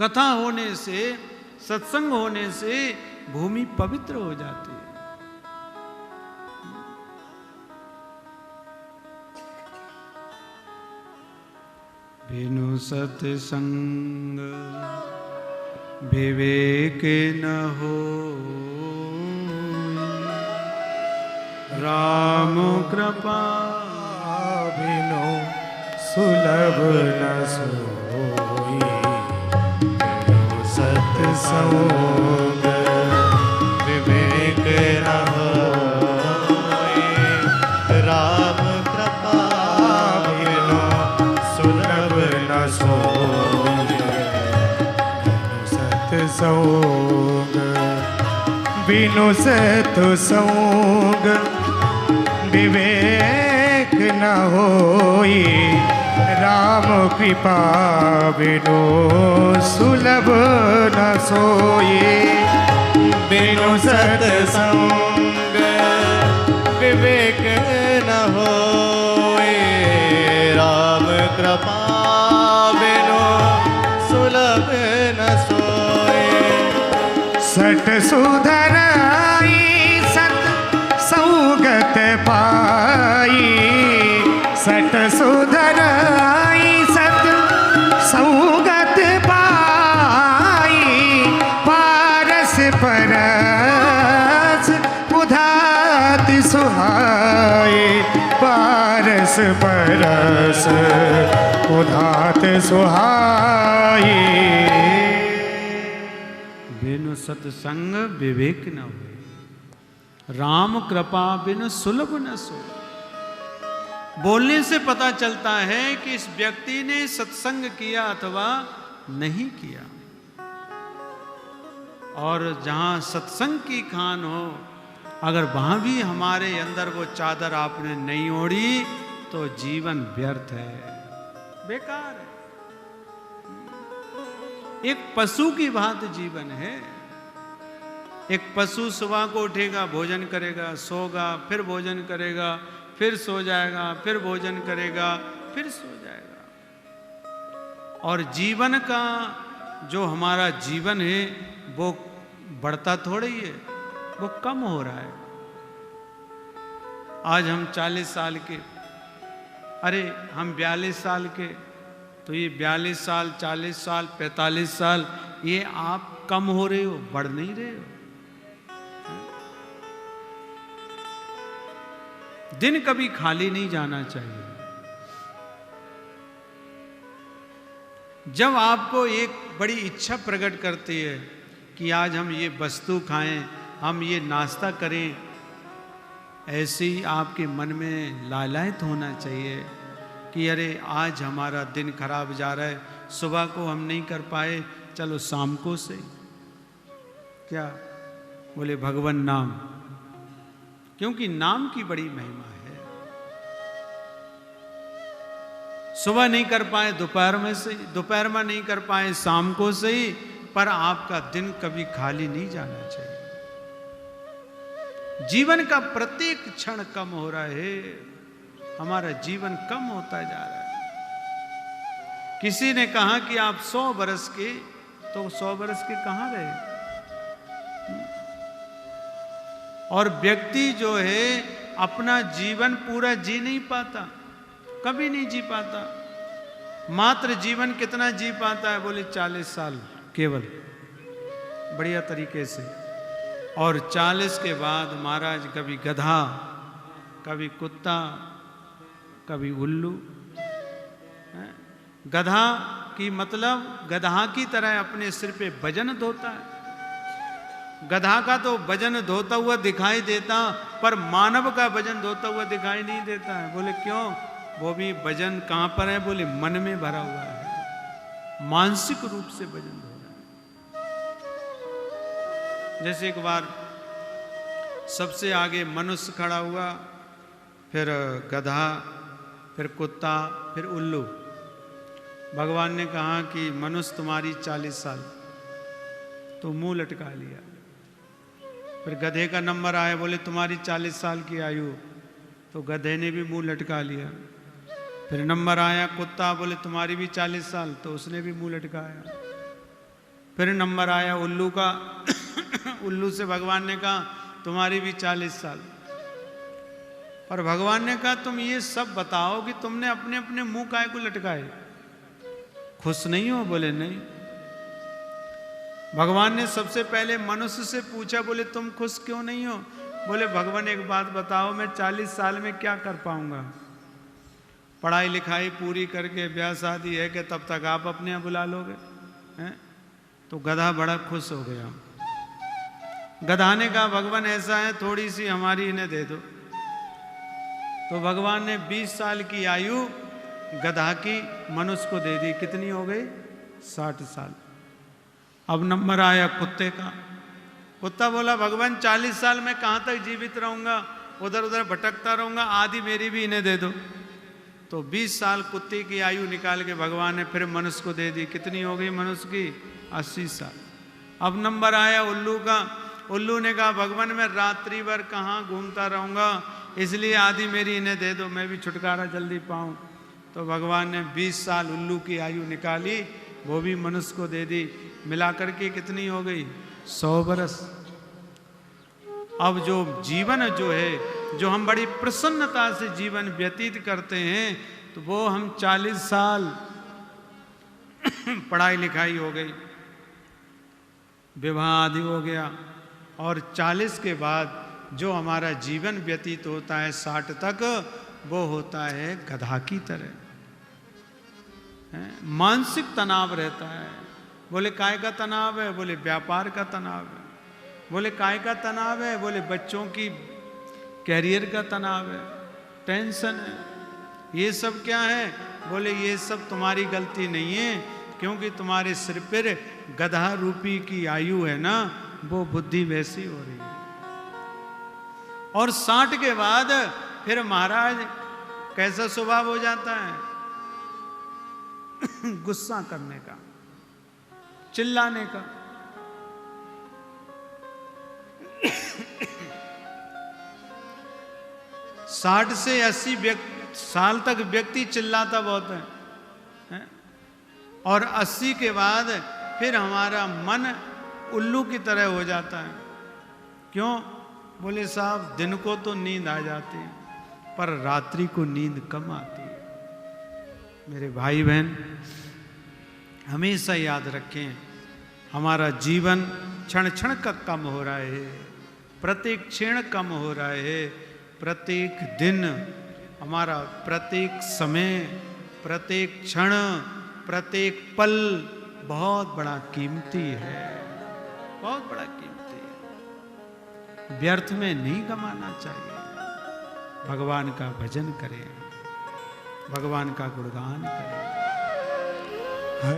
कथा होने से, सत्संग होने से भूमि पवित्र हो जाती है। बिनु सत्संग विवेक न हो, राम कृपा बिनु सुलभ न सोई। बिनु सत्संग विवेक न होई। राम कृपा बिनु सुलभ न सोई। बिनु सत्संग बिनु सत्संग विवेक न होई। राम कृपा बिनु सुलभ न सोई। बिनु सत्संग विवेक न होई। राम कृपा बिनु सुलभ न सोई। सठ सुधराई सत सौगत पाई। सठ सुधराई सत सौगत पाई। पारस परस उधात सुहाए। पारस परस उधात सुहाए। बिनु सत्संग विवेक न हो, राम कृपा बिनु सुलभ न सो। बोलने से पता चलता है कि इस व्यक्ति ने सत्संग किया अथवा नहीं किया। और जहां सत्संग की खान हो, अगर वहां भी हमारे अंदर वो चादर आपने नहीं ओढ़ी तो जीवन व्यर्थ है, बेकार है। एक पशु की भांति जीवन है। एक पशु सुबह को उठेगा, भोजन करेगा, सोगा, फिर भोजन करेगा, फिर सो जाएगा, फिर भोजन करेगा, फिर सो जाएगा। और जीवन का जो हमारा जीवन है वो बढ़ता थोड़ा ही है, वो कम हो रहा है। आज हम 40 साल के, अरे हम 42 साल के, तो ये 42 साल, 40 साल, 45 साल, ये आप कम हो रहे हो, बढ़ नहीं रहे हो। दिन कभी खाली नहीं जाना चाहिए। जब आपको एक बड़ी इच्छा प्रकट करती है कि आज हम ये वस्तु खाएं, हम ये नाश्ता करें, ऐसे ही आपके मन में लालायित होना चाहिए कि अरे आज हमारा दिन खराब जा रहा है, सुबह को हम नहीं कर पाए, चलो शाम को से। क्या बोले? भगवान नाम, क्योंकि नाम की बड़ी महिमा है। सुबह नहीं कर पाए दोपहर में से, दोपहर में नहीं कर पाए शाम को से ही, पर आपका दिन कभी खाली नहीं जाना चाहिए। जीवन का प्रत्येक क्षण कम हो रहा है, हमारा जीवन कम होता जा रहा है। किसी ने कहा कि आप 100 बरस के, तो 100 बरस के कहां रहे? और व्यक्ति जो है अपना जीवन पूरा जी नहीं पाता, कभी नहीं जी पाता। मात्र जीवन कितना जी पाता है? बोले 40 साल केवल, बढ़िया तरीके से। और 40 के बाद महाराज कभी गधा, कभी कुत्ता, कभी उल्लू। गधा की मतलब गधा की तरह अपने सिर पे वजन ढोता है। गधा का तो वजन ढोता हुआ दिखाई देता, पर मानव का वजन ढोता हुआ दिखाई नहीं देता है। बोले क्यों? वो भी वजन कहां पर है? बोले मन में भरा हुआ है, मानसिक रूप से वजन धो रहा है। जैसे एक बार सबसे आगे मनुष्य खड़ा हुआ, फिर गधा, फिर कुत्ता, फिर उल्लू। भगवान ने कहा कि मनुष्य तुम्हारी 40 साल, तो मुंह लटका लिया। फिर गधे का नंबर आया, बोले तुम्हारी 40 साल की आयु, तो गधे ने भी मुंह लटका लिया। फिर नंबर आया कुत्ता, बोले तुम्हारी भी 40 साल, तो उसने भी मुंह लटकाया। फिर नंबर आया उल्लू का। उल्लू से भगवान ने कहा तुम्हारी भी 40 साल। और भगवान ने कहा तुम ये सब बताओ कि तुमने अपने अपने मुंह काहे को लटकाए, खुश नहीं हो? बोले नहीं। भगवान ने सबसे पहले मनुष्य से पूछा, बोले तुम खुश क्यों नहीं हो? बोले भगवान एक बात बताओ, मैं 40 साल में क्या कर पाऊंगा? पढ़ाई लिखाई पूरी करके ब्याह शादी है कि तब तक आप अपने यहाँ बुला लोगे हैं? तो गधा बड़ा खुश हो गया। गधा ने कहा भगवान ऐसा है, थोड़ी सी हमारी इन्हें दे दो। तो भगवान ने 20 साल की आयु गधा की मनुष्य को दे दी। कितनी हो गई? 60 साल। अब नंबर आया कुत्ते का। कुत्ता बोला भगवान 40 साल में कहाँ तक जीवित रहूंगा, उधर उधर भटकता रहूंगा, आधी मेरी भी इन्हें दे दो। तो 20 साल कुत्ते की आयु निकाल के भगवान ने फिर मनुष्य को दे दी। कितनी हो गई मनुष्य की? 80 साल। अब नंबर आया उल्लू का। उल्लू ने कहा भगवान मैं रात्रि भर कहाँ घूमता रहूंगा, इसलिए आधी मेरी इन्हें दे दो, मैं भी छुटकारा जल्दी पाऊं। तो भगवान ने 20 साल उल्लू की आयु निकाली, वो भी मनुष्य को दे दी। मिलाकर के कितनी हो गई? 100 बरस। अब जो जीवन जो है, जो हम बड़ी प्रसन्नता से जीवन व्यतीत करते हैं, तो वो हम 40 साल पढ़ाई लिखाई हो गई, विवाह आदि हो गया, और 40 के बाद जो हमारा जीवन व्यतीत होता है 60 तक, वो होता है गधा की तरह। मानसिक तनाव रहता है। बोले काय का तनाव है? बोले व्यापार का तनाव है। बोले काय का तनाव है? बोले बच्चों की कैरियर का तनाव है, टेंशन है। ये सब क्या है? बोले ये सब तुम्हारी गलती नहीं है, क्योंकि तुम्हारे सिर पर गधा रूपी की आयु है ना, वो बुद्धि वैसी हो रही है। और 60 के बाद फिर महाराज कैसा स्वभाव हो जाता है? गुस्सा करने का, चिल्लाने का। साठ से 80 साल तक व्यक्ति चिल्लाता बहुत है? और 80 के बाद फिर हमारा मन उल्लू की तरह हो जाता है। क्यों? बोले साहब दिन को तो नींद आ जाती है, पर रात्रि को नींद कम आती है। मेरे भाई बहन हमेशा याद रखें, हमारा जीवन क्षण क्षण का कम हो रहा है, प्रत्येक क्षण कम हो रहा है, प्रत्येक दिन हमारा, प्रत्येक समय, प्रत्येक क्षण, प्रत्येक पल बहुत बड़ा कीमती है, बहुत बड़ा कीमती है। व्यर्थ में नहीं गंवाना चाहिए। भगवान का भजन करें, भगवान का गुणगान करें।